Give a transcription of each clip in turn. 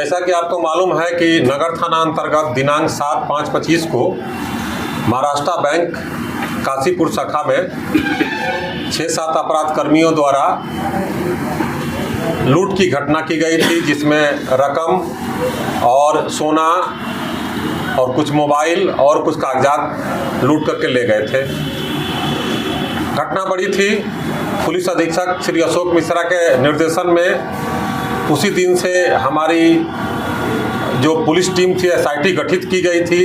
जैसा कि आपको मालूम है कि नगर थाना अंतर्गत दिनांक 7/5/25 को महाराष्ट्र बैंक काशीपुर शाखा में 6-7 अपराध कर्मियों द्वारा लूट की घटना की गई थी, जिसमें रकम और सोना और कुछ मोबाइल और कुछ कागजात लूट करके ले गए थे। घटना बड़ी थी। पुलिस अधीक्षक श्री अशोक मिश्रा के निर्देशन में उसी दिन से हमारी जो पुलिस टीम थी एसआईटी गठित की गई थी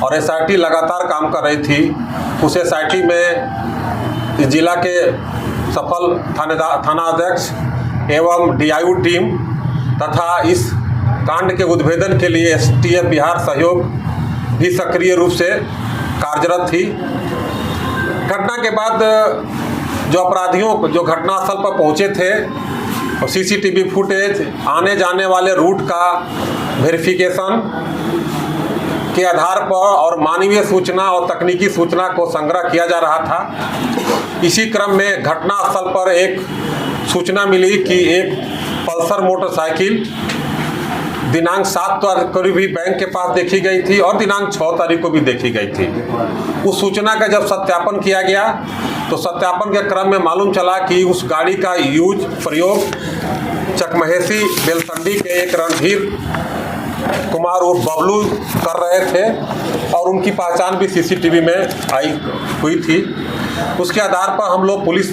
और एसआईटी लगातार काम कर रही थी। उस एसआईटी में इस जिला के सफल थानाध्यक्ष एवं डीआईयू टीम तथा इस कांड के उद्भेदन के लिए एसटीएफ बिहार सहयोग भी सक्रिय रूप से कार्यरत थी। घटना के बाद जो अपराधियों जो घटनास्थल पर पहुंचे थे और सीसीटीवी फुटेज, आने जाने वाले रूट का वेरिफिकेशन के आधार पर और मानवीय सूचना और तकनीकी सूचना को संग्रह किया जा रहा था। इसी क्रम में घटनास्थल पर एक सूचना मिली कि एक पल्सर मोटरसाइकिल दिनांक 7 तारीख को भी बैंक के पास देखी गई थी और दिनांक 6 तारीख को भी देखी गई थी। उस सूचना का जब सत्यापन किया गया तो सत्यापन के क्रम में मालूम चला कि उस गाड़ी का प्रयोग चकमहेसी बेलसंडी के एक रणधीर कुमार उर्फ बबलू कर रहे थे और उनकी पहचान भी सीसीटीवी में आई हुई थी। उसके आधार पर हम लोग पुलिस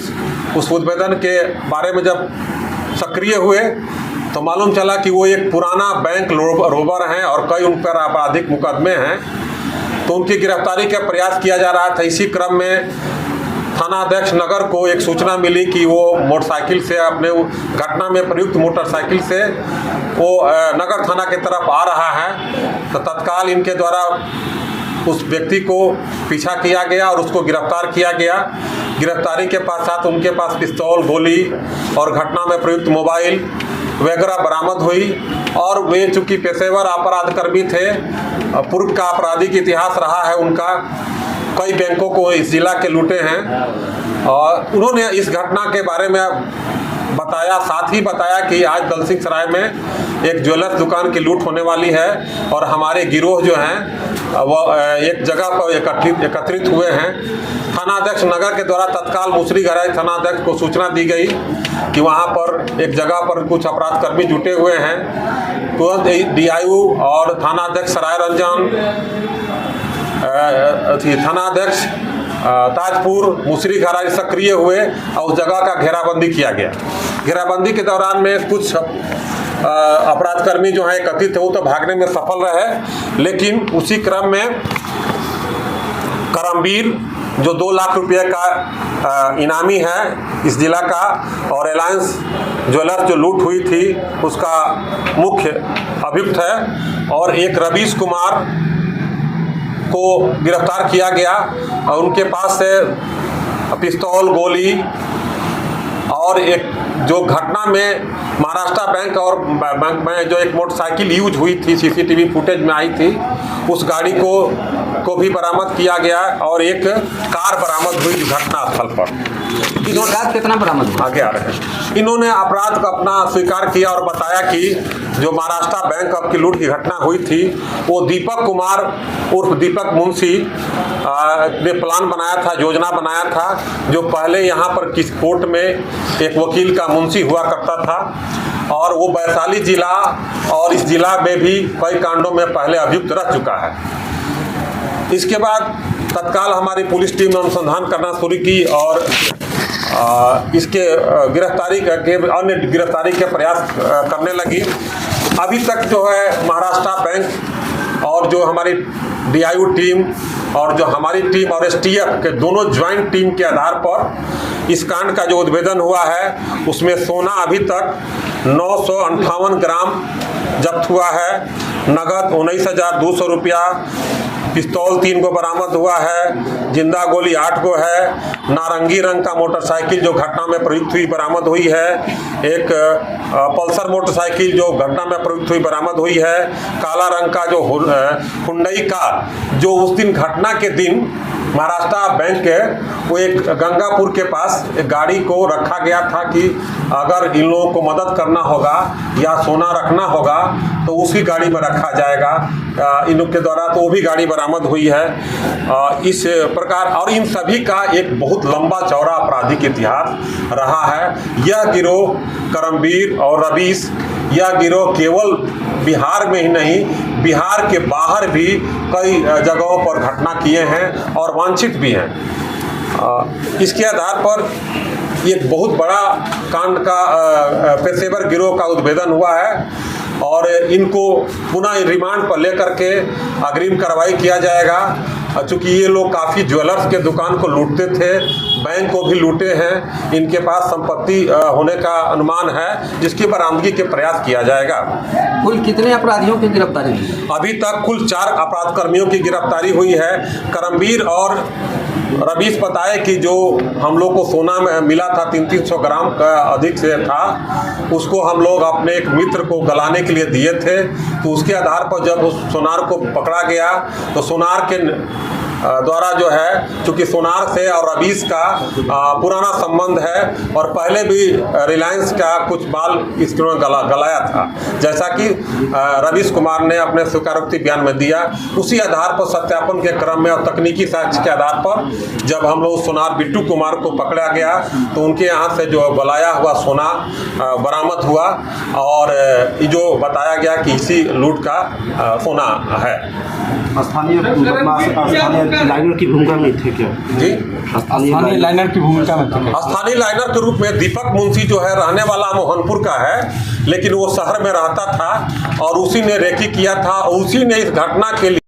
उस उद्भेदन के बारे में जब सक्रिय हुए तो मालूम चला कि वो एक पुराना बैंक रोबर हैं और कई उन पर आपराधिक मुकदमे हैं, तो उनकी गिरफ्तारी का प्रयास किया जा रहा था। इसी क्रम में थानाध्यक्ष नगर को एक सूचना मिली कि वो मोटरसाइकिल से अपने घटना में प्रयुक्त मोटरसाइकिल से वो नगर थाना की तरफ आ रहा है, तो तत्काल इनके द्वारा उस व्यक्ति को पीछा किया गया और उसको गिरफ्तार किया गया। गिरफ्तारी के पश्चात उनके पास पिस्तौल, गोली और घटना में प्रयुक्त मोबाइल वगैरह बरामद हुई और वे चूँकि पेशेवर अपराध कर्मी थे, पूर्व का आपराधिक इतिहास रहा है उनका, कई बैंकों को इस जिला के लूटे हैं और उन्होंने इस घटना के बारे में बताया। साथ ही बताया कि आज दलसिंह सराय में एक ज्वेलर्स दुकान की लूट होने वाली है और हमारे गिरोह जो हैं वह एक जगह पर एकत्रित हुए हैं। थानाध्यक्ष नगर के द्वारा तत्काल मुसरीघराई थानाध्यक्ष को सूचना दी गई कि वहां पर एक जगह पर कुछ अपराध कर्मी जुटे हुए हैं। तुरंत डीआईयू और थानाध्यक्ष सराय रंजन, थानाध्यक्ष ताजपुर, मुसरीघराई सक्रिय हुए और उस जगह का घेराबंदी किया गया। घेराबंदी के दौरान में कुछ अपराधकर्मी जो हैं एकत्रित थे वो तो भागने में सफल रहे, लेकिन उसी क्रम में करमवीर जो 2 लाख रुपये का इनामी है इस जिला का और रिलायंस ज्वेलर्स जो लूट हुई थी उसका मुख्य अभियुक्त है और एक रवीश कुमार को गिरफ्तार किया गया और उनके पास से पिस्तौल, गोली और एक जो घटना में महाराष्ट्र बैंक और बैंक में जो एक मोटरसाइकिल यूज हुई थी सीसीटीवी फुटेज में आई थी उस गाड़ी को भी बरामद किया गया और एक कार बरामद हुई घटनास्थल पर। इन्होंने कितना बरामद आगे आ रहे हैं। इन्होंने अपराध का अपना स्वीकार किया और बताया कि जो महाराष्ट्र बैंक की लूट की घटना हुई थी वो दीपक कुमार उर्फ दीपक मुंशी ने प्लान बनाया था, योजना बनाया था, जो पहले यहाँ पर किस कोर्ट में एक वकील का मुंशी हुआ करता था और वो वैशाली जिला और इस जिला में भी कई कांडों में पहले अभियुक्त रह चुका है। इसके बाद तत्काल हमारी पुलिस टीम ने अनुसंधान करना शुरू की और इसके गिरफ्तारी के अन्य गिरफ्तारी के प्रयास करने लगी। अभी तक जो है महाराष्ट्र बैंक और जो हमारी डीआईयू टीम और जो हमारी टीम और एसटीएफ के दोनों ज्वाइंट टीम के आधार पर इस कांड का जो उद्भेदन हुआ है उसमें सोना अभी तक 958 ग्राम जब्त हुआ है, नगद 19,200 रुपया, पिस्तौल 3 को बरामद हुआ है, जिंदा गोली 8 को है, नारंगी रंग का मोटरसाइकिल जो घटना में प्रयुक्त हुई बरामद हुई है, एक पल्सर मोटरसाइकिल जो घटना में प्रयुक्त हुई बरामद हुई है, काला रंग का जो हुंडई कार जो उस दिन घटना के दिन महाराष्ट्र बैंक के वो एक गंगापुर के पास एक गाड़ी को रखा गया था कि अगर इन लोगों को मदद करना होगा या सोना रखना होगा तो उसी गाड़ी में रखा जाएगा। इन लोग के द्वारा तो वो भी गाड़ी बरामद हुई है। इस प्रकार और इन सभी का एक बहुत लंबा चौड़ा आपराधिक इतिहास रहा है। यह गिरोह करमवीर और रवीश, यह गिरोह केवल बिहार में ही नहीं, बिहार के बाहर भी कई जगहों पर घटना किए हैं और वांछित भी हैं। इसके आधार पर एक बहुत बड़ा कांड का पेशेवर गिरोह का उद्भेदन हुआ है और इनको पुनः रिमांड पर लेकर के अग्रिम कार्रवाई किया जाएगा। चूँकि ये लोग काफ़ी ज्वेलर्स के दुकान को लूटते थे, बैंक को भी लूटे हैं, इनके पास संपत्ति होने का अनुमान है जिसकी बरामदगी के प्रयास किया जाएगा। कुल कितने अपराधियों की गिरफ्तारी हुई? अभी तक कुल 4 अपराध कर्मियों की गिरफ्तारी हुई है। करमवीर और रवीश बताए कि जो हम लोग को सोना में मिला था 300-300 ग्राम का अधिक से था, उसको हम लोग अपने एक मित्र को गलाने के लिए दिए थे। तो उसके आधार पर जब उस सोनार को पकड़ा गया तो सोनार के द्वारा जो है, चूँकि सोनार से और रवीश का पुराना संबंध है और पहले भी रिलायंस का कुछ माल इसने गलाया था, जैसा कि रवीश कुमार ने अपने स्वीकारोक्ति बयान में दिया। उसी आधार पर सत्यापन के क्रम में और तकनीकी साक्ष्य के आधार पर जब हम लोग सोनार बिट्टू कुमार को पकड़ा गया तो उनके यहाँ से जो गलाया हुआ सोना बरामद हुआ और जो बताया गया कि इसी लूट का सोना है। स्थानीय लाइनर की भूमिका में थे क्या? जी, स्थानीय लाइनर की भूमिका में थे। स्थानीय लाइनर के रूप में दीपक मुंशी जो है रहने वाला मोहनपुर का है, लेकिन वो शहर में रहता था और उसी ने रेकी किया था, उसी ने इस घटना के लिए